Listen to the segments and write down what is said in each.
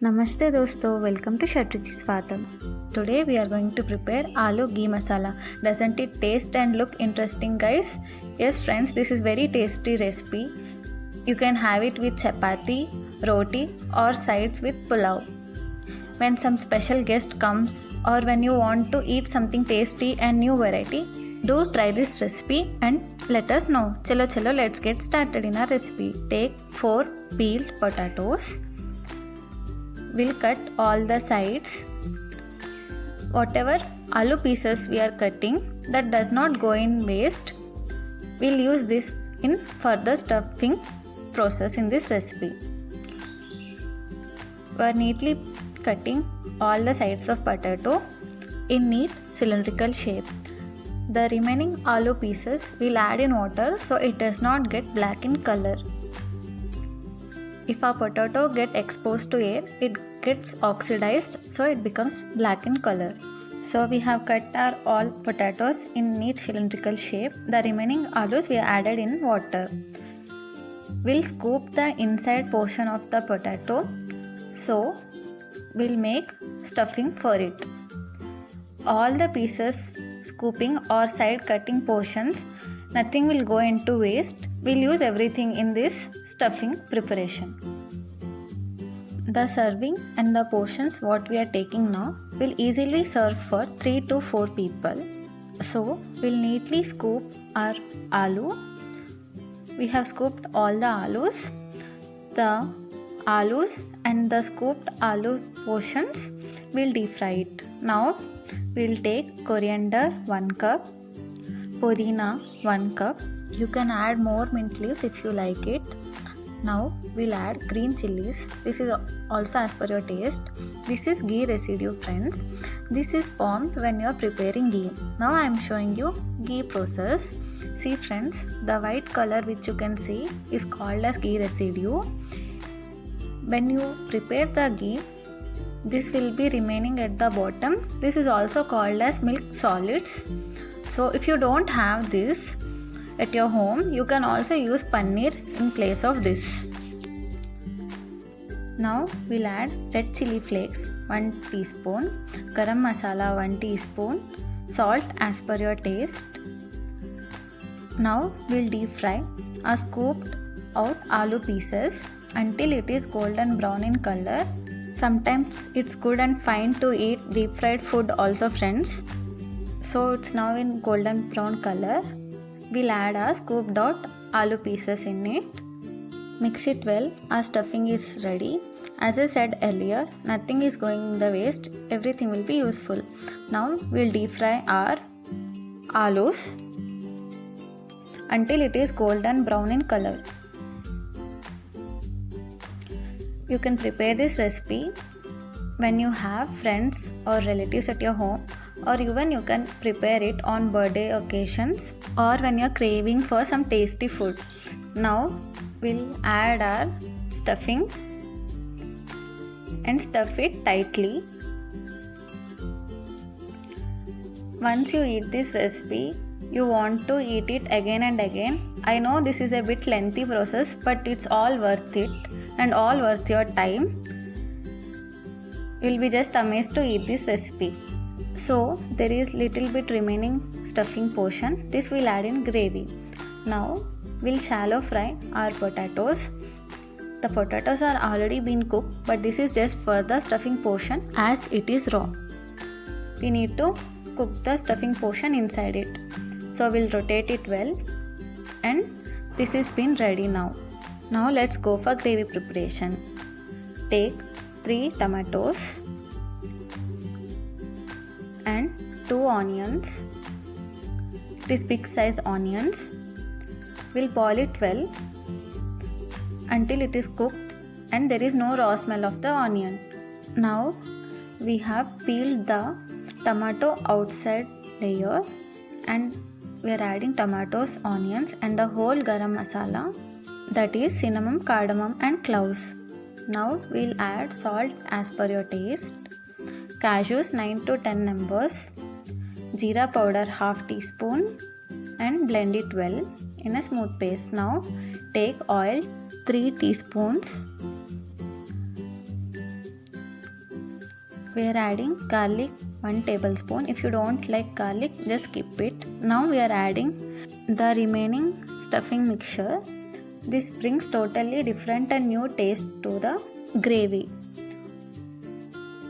Namaste dosto, welcome to Shatruchi Swadam. Today we are going to prepare aloo ghee masala. Doesn't it taste and look interesting, guys? Yes friends, this is very tasty recipe. You can have it with chapati, roti or sides with pulao. When some special guest comes or when you want to eat something tasty and new variety, do try this recipe and let us know. Chalo, let's get started in our recipe. Take 4 peeled potatoes. We'll cut all the sides. Whatever aloo pieces we are cutting, that does not go in waste. We'll use this in further stuffing process in this recipe. We are neatly cutting all the sides of potato in neat cylindrical shape. The remaining aloo pieces we'll add in water so it does not get black in color. If our potato gets exposed to air, it gets oxidized, so it becomes black in color. So we have cut our all potatoes in neat cylindrical shape. The remaining alus we added in water. We'll scoop the inside portion of the potato. So we'll make stuffing for it. All the pieces scooping or side cutting portions, nothing will go into waste. We'll use everything in this stuffing preparation. The serving and the portions what we are taking now will easily serve for 3 to 4 people. So we'll neatly scoop our aloo. We have scooped all the alus. The alus and the scooped aloo portions we'll deep fry it. Now we'll take coriander 1 cup, pudina 1 cup. You can add more mint leaves if you like it. Now we'll add green chilies. This is also as per your taste. This is ghee residue, friends. This is formed when you are preparing ghee. Now I am showing you ghee process. See friends, the white color which you can see is called as ghee residue. When you prepare the ghee, this will be remaining at the bottom. This is also called as milk solids. So if you don't have this at your home, you can also use paneer in place of this. Now we'll add red chili flakes 1 teaspoon, garam masala 1 teaspoon, salt as per your taste. Now we'll deep fry our scooped out aloo pieces until it is golden brown in color. Sometimes it's good and fine to eat deep fried food also, friends. So it's now in golden brown color. We'll add our scooped out aloo pieces in it. Mix it well. Our stuffing is ready. As I said earlier, nothing is going in the waste. Everything will be useful. Now we'll deep fry our alus until it is golden brown in color. You can prepare this recipe when you have friends or relatives at your home, or even you can prepare it on birthday occasions or when you are craving for some tasty food. Now we'll add our stuffing and stuff it tightly. Once you eat this recipe, you want to eat it again and again. I know this is a bit lengthy process, but it's all worth it and all worth your time. You'll be just amazed to eat this recipe. So there is little bit remaining stuffing portion. This we'll add in gravy. Now we'll shallow fry our potatoes. The potatoes are already been cooked, but this is just for the stuffing portion as it is raw. We need to cook the stuffing portion inside it. So we'll rotate it well, and this is been ready now. Now let's go for gravy preparation. Take 3 tomatoes and 2 onions. These big size onions. We'll boil it well until it is cooked and there is no raw smell of the onion. Now we have peeled the tomato outside layer and we are adding tomatoes, onions and the whole garam masala, that is cinnamon, cardamom and cloves. Now we'll add salt as per your taste, cashews 9 to 10 numbers, jeera powder half teaspoon and blend it well in a smooth paste. Now take oil 3 teaspoons we are adding garlic 1 tablespoon. If you don't like garlic, just skip it. Now we are adding the remaining stuffing mixture. This brings totally different and new taste to the gravy.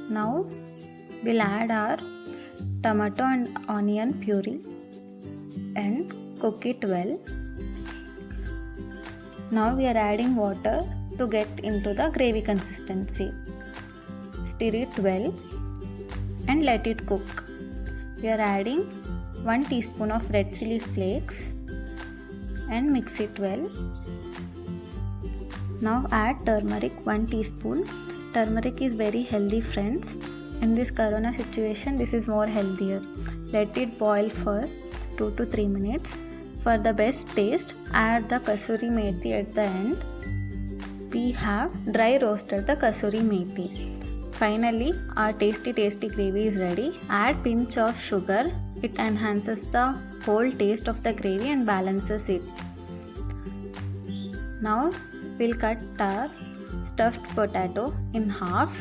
Now we'll add our tomato and onion puree and cook it well. Now we are adding water to get into the gravy consistency. Stir it well and let it cook. We are adding 1 teaspoon of red chili flakes and mix it well. Now add turmeric 1 teaspoon. Turmeric is very healthy, friends. In this corona situation, this is more healthier. Let it boil for 2 to 3 minutes. For the best taste, add the kasuri methi at the end. We have dry roasted the kasuri methi. Finally, our tasty gravy is ready. Add pinch of sugar. It enhances the whole taste of the gravy and balances it. Now we'll cut our stuffed potato in half.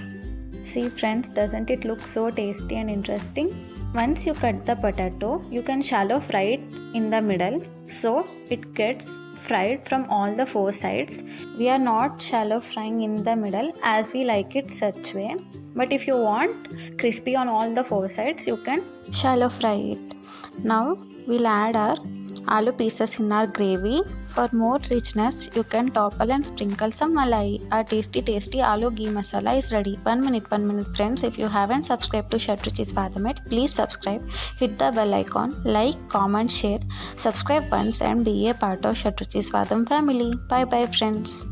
See friends, doesn't it look so tasty and interesting? Once you cut the potato, you can shallow fry it in the middle so it gets fried from all the 4 sides. We are not shallow frying in the middle as we like it such way. But if you want crispy on all the 4 sides, you can shallow fry it. Now we'll add our aloo pieces in our gravy. For more richness, you can topple and sprinkle some malai. Our tasty aloo ghee masala is ready. 1 minute friends. If you haven't subscribed to Shatruchi Swadam, please subscribe. Hit the bell icon, like, comment, share. Subscribe once and be a part of Shatruchi Swadam family. Bye bye friends.